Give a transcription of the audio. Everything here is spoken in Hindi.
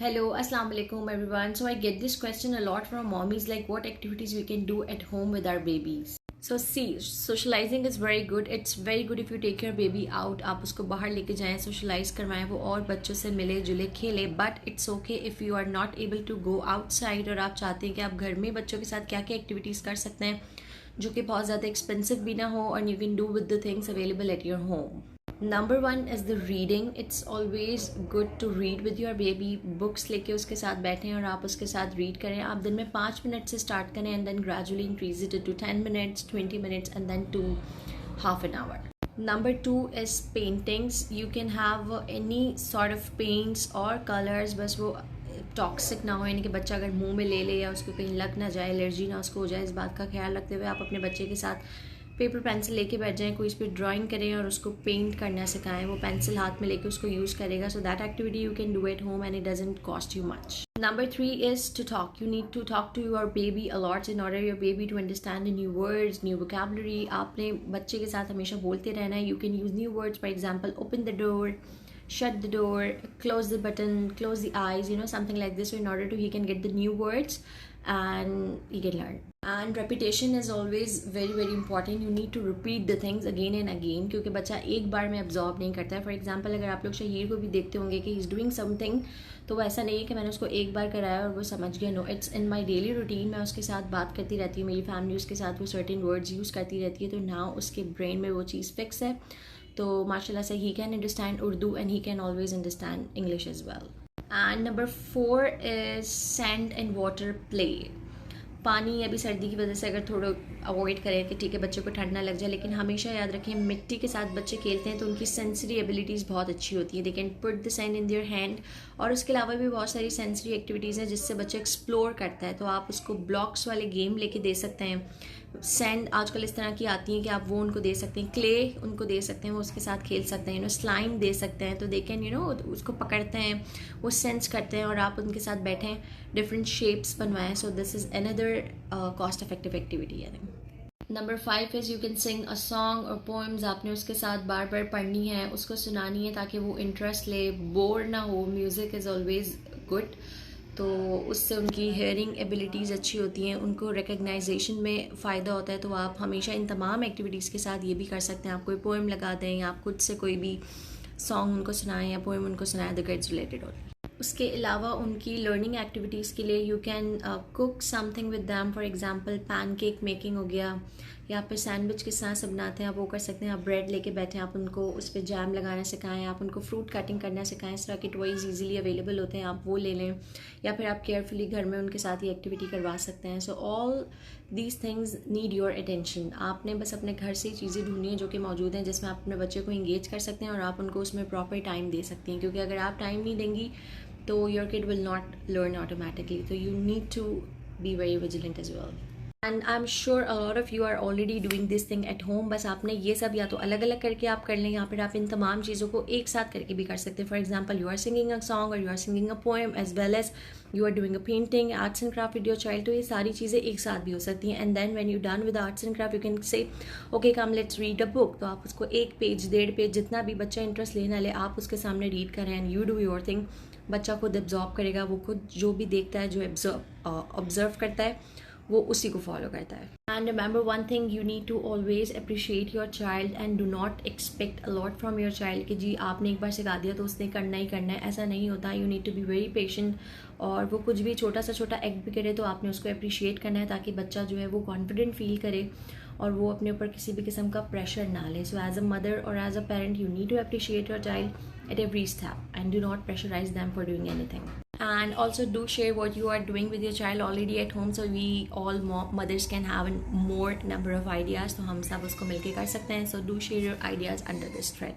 Hello, Assalamu alaikum everyone. So I get this question a lot from mommies like what activities we can do at home with our babies. So see, socializing is very good. It's very good if you take your baby out. आप उसको बाहर लेके जाएं, socialize करवाएं, वो और बच्चों से मिले जुले खेले. But it's okay if you are not able to go outside और आप चाहते हैं कि आप घर में बच्चों के साथ क्या क्या activities कर सकते हैं जो कि बहुत ज़्यादा expensive भी ना हो और you can do with the things available at your home. Number one is the reading. It's always good to read with your baby. Books लेके उसके साथ बैठें और आप उसके साथ रीड करें. आप दिन में 5 मिनट से स्टार्ट करें and then gradually increase it to 10 minutes, 20 minutes and then to half an hour. Number two is paintings. You can have any sort of paints or colors. बस वो टॉक्सिक ना हो, यानी कि बच्चा अगर मुंह में ले ले या उसको कहीं लग ना जाए, एलर्जी ना उसको हो जाए, इस बात का ख्याल रखते हुए आप अपने बच्चे के साथ पेपर पेंसिल लेके बैठ जाएं, कोई इस पर ड्राइंग करें और उसको पेंट करना सिखाएं. वो पेंसिल हाथ में लेके उसको यूज़ करेगा. So that activity you can do at home and it doesn't cost you much. Number three is to talk. You need to talk to your baby a lot in order your baby to understand the new words, new vocabulary. आपने बच्चे के साथ हमेशा बोलते रहना है. You can use new words, for example, open the door, shut the door, close the button, close the eyes, something like this. So in order to he can get the new words and he can learn. And repetition is always very very important. You need to repeat the things again and again क्योंकि बच्चा एक बार में absorb नहीं करता है. For example, अगर आप लोग शहीर को भी देखते होंगे कि he is doing something, तो वो ऐसा नहीं है कि मैंने उसको एक बार कराया और वो समझ गया. No, it's in my daily routine. मैं उसके साथ बात करती रहती हूँ, मेरी फैमिली उसके साथ वो सर्टेन वर्ड्स यूज़ करती रहती है, तो ना उसके ब्रेन में वो चीज़ फिक्स है. तो माशाल्लाह से he can understand Urdu and he can always understand English as well. And number 4 is sand and water play. पानी अभी सर्दी की वजह से अगर थोड़ा अवॉइड करें कि ठीक है बच्चों को ठंड ना लग जाए, लेकिन हमेशा याद रखें मिट्टी के साथ बच्चे खेलते हैं तो उनकी सेंसरी एबिलिटीज़ बहुत अच्छी होती है. They can put the sand in their hand. और उसके अलावा भी बहुत सारी सेंसरी एक्टिविटीज़ हैं जिससे बच्चा एक्सप्लोर करता है. तो आप उसको ब्लॉक्स वाले गेम लेके दे सकते हैं. सैंड आजकल इस तरह की आती हैं कि आप वो उनको दे सकते हैं. क्ले उनको दे सकते हैं, वो उसके साथ खेल सकते हैं. स्लाइम दे सकते हैं. तो दे कैन उसको पकड़ते हैं, वो सेंस करते हैं और आप उनके साथ बैठें, डिफरेंट शेप्स बनवाएं. So this is another cost effective activity I think. Number 5 is you can sing a song और पोएम्स. आपने उसके साथ बार बार पढ़नी है, उसको सुनानी है ताकि वो इंटरेस्ट ले, बोर ना हो. Music is always good. तो उससे उनकी हेयरिंग एबिलिटीज़ अच्छी होती हैं, उनको रिकग्नाइजेशन में फ़ायदा होता है. तो आप हमेशा इन तमाम एक्टिविटीज़ के साथ ये भी कर सकते हैं. आप कोई पोएम लगा दें या आप खुद से कोई भी सॉन्ग उनको सुनाएं या पोएम उनको सुनाएं, द गेट्स रिलेटेड हो. उसके अलावा उनकी लर्निंग एक्टिविटीज़ के लिए you can cook something with them. For example pancake making हो गया, या फिर सैंडविच किस तरह से बनाते हैं आप वो कर सकते हैं. आप ब्रेड लेके बैठे, आप उनको उस पर जैम लगाना सिखाएं, आप उनको फ्रूट कटिंग करना सिखाएं. इस तरह के टॉयज़ ईजिली अवेलेबल होते हैं, आप वो ले लें, या फिर आप केयरफुली घर में उनके साथ ये एक्टिविटी करवा सकते हैं. So all these things need your attention. आपने बस अपने घर से चीज़ें ढूंढनी है जो कि मौजूद हैं जिसमें आप अपने बच्चे को इंगेज कर सकते हैं और आप उनको उसमें प्रॉपर टाइम दे सकती हैं. क्योंकि अगर आप टाइम नहीं देंगी तो your kid will not learn automatically. So you need to be very vigilant as well. And I'm sure a lot of you are already doing this thing at home. बस आपने ये सब या तो अलग अलग करके आप कर लें या फिर आप इन तमाम चीज़ों को एक साथ करके भी कर सकते हैं. For example, you are singing a song और you are singing a poem as well as you are doing a painting, arts and craft with your child. तो ये सारी चीज़ें एक साथ भी हो सकती हैं. And then when you done with arts and craft you can say okay come let's read a book. तो आप उसको 1 पेज 1.5 पेज जितना भी बच्चा इंटरेस्ट लेना ले आप उसके सामने रीड करें and you do your thing. बच्चा खुद एब्जॉर्ब करेगा, वो खुद जो भी देखता है, जो ऑब्जर्व करता है, वो उसी को फॉलो करता है. And remember one thing, you need to always appreciate your child and do not expect a lot from your child कि जी आपने एक बार सिखा दिया तो उसने करना ही करना है. ऐसा नहीं होता. You need to be very patient. और वो कुछ भी छोटा सा एक्ट भी करे तो आपने उसको अप्रिशिएट करना है ताकि बच्चा जो है वो कॉन्फिडेंट फील करे और वो अपने ऊपर किसी भी किस्म का प्रेशर ना ले. सो एज अ मदर और as a parent you need to appreciate your child at every step and do not pressurize them for doing anything. And also do share what you are doing with your child already at home so we all mothers can have a more number of ideas. तो हम सब उसको मिलके कर सकते हैं. So do share your ideas under this thread.